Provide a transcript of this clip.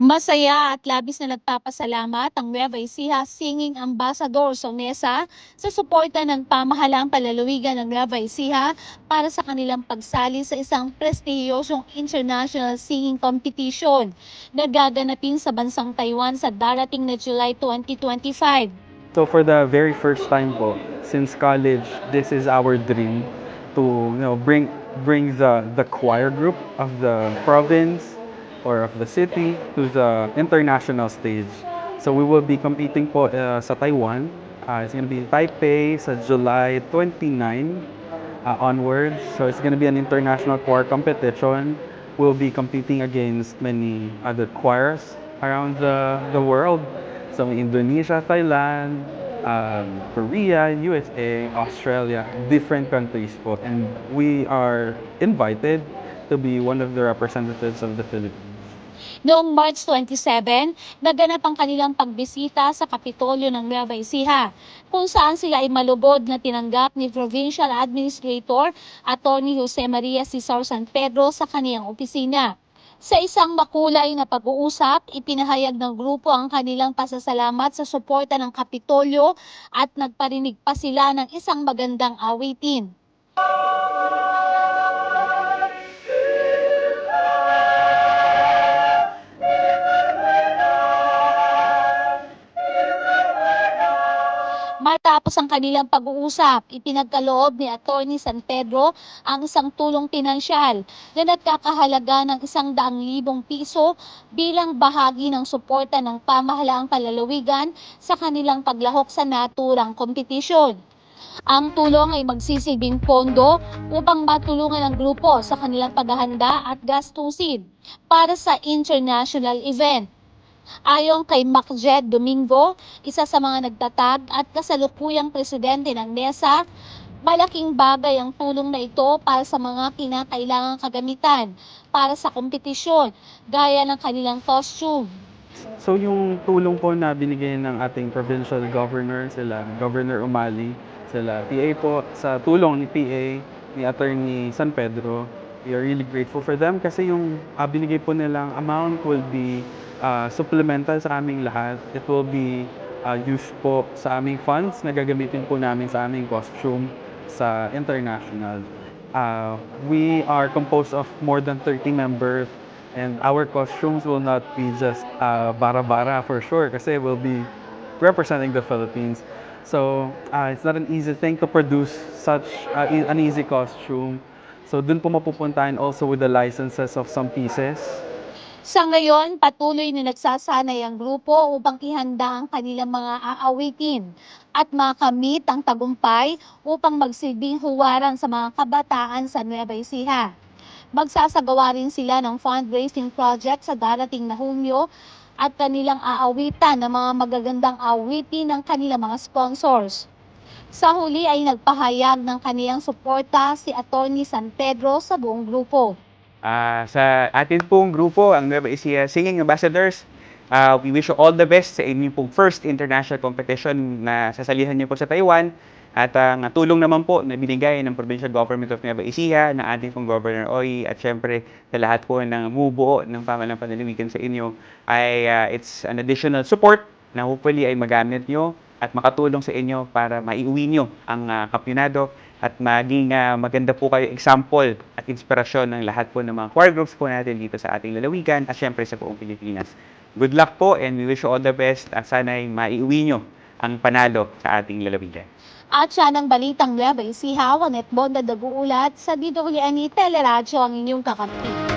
Masaya at labis na nagpapasalamat ang Nueva Ecija Singing Ambassador sa UNESA sa suporta ng pamahalaang palalawigan ng Nueva Ecija para sa kanilang pagsali sa isang prestihiyosong international singing competition na gaganapin sa bansang Taiwan sa darating na July 2025. So for the very first time po, since college, this is our dream to bring the choir group of the province or of the city to the international stage. So we will be competing po sa Taiwan. It's gonna be Taipei sa July 29 onwards. So it's gonna be an international choir competition. We'll be competing against many other choirs around the world. So Indonesia, Thailand, Korea, USA, Australia, different countries po. And we are invited to be one of the representatives of the Philippines. Noong March 27, naganap ang kanilang pagbisita sa Kapitolyo ng Nueva Ecija, kung saan sila ay malubod na tinanggap ni Provincial Administrator Atty. Jose Maria Cesar San Pedro sa kaniyang opisina. Sa isang makulay na pag-uusap, ipinahayag ng grupo ang kanilang pasasalamat sa suporta ng Kapitolyo at nagparinig pa sila ng isang magandang awitin. Matapos ang kanilang pag-uusap, ipinagkaloob ni Atty. San Pedro ang isang tulong pinansyal na nagkakahalaga ng 100,000 piso bilang bahagi ng suporta ng pamahalaang palalawigan sa kanilang paglahok sa naturang kompetisyon. Ang tulong ay magsisilbing pondo upang matulungan ang grupo sa kanilang paghahanda at gastusin para sa international event. Ayon kay Macjed Domingo, isa sa mga nagtatag at kasalukuyang presidente ng NESA, malaking bagay ang tulong na ito para sa mga kinakailangang kagamitan para sa kompetisyon, gaya ng kanilang costume. So yung tulong po na binigay ng ating provincial governor, sila Governor Umali, sila PA po, sa tulong ni PA, ni Attorney San Pedro, we are really grateful for them kasi yung binigay po nilang amount will be supplemental sa aming lahat. It will be used po sa aming funds na gagamitin po namin sa aming costume sa international. We are composed of more than 30 members. And our costumes will not be just bara-bara for sure kasi we'll be representing the Philippines. So it's not an easy thing to produce such an easy costume. So dun po mapupuntahan also with the licenses of some pieces. Sa ngayon, patuloy na nagsasanay ang grupo upang ihanda ang kanilang mga aawitin at makamit ang tagumpay upang magsilbing huwaran sa mga kabataan sa Nueva Ecija. Magsasagawa rin sila ng fundraising project sa darating na Hunyo at kanilang aawitan ng mga magagandang awitin ng kanilang mga sponsors. Sa huli ay nagpahayag ng kaniyang suporta si Atty. San Pedro sa buong grupo. Sa atin pong grupo, ang Nueva Ecija Singing Ambassadors, we wish you all the best sa inyong pong first international competition na sasalihan niyo po sa Taiwan. At ang tulong naman po na binigay ng Provincial Government of Nueva Ecija, na ating pong Governor Oy, at syempre sa lahat po ng bumubuo ng pamahalang panlalawigan sa inyo, ay it's an additional support na hopefully ay magamit nyo at makatulong sa inyo para maiuwi nyo ang kampyonado at maging maganda po kayo example at inspirasyon ng lahat po ng mga choir groups po natin dito sa ating lalawigan at syempre sa buong Pilipinas. Good luck po and we wish you all the best at sana'y maiuwi nyo ang panalo sa ating lalawigan. At siya ng Balitang Nueva Ecija, Juanet Bonda Daguulat sa DWNE Teleradyo ang inyong kakampi.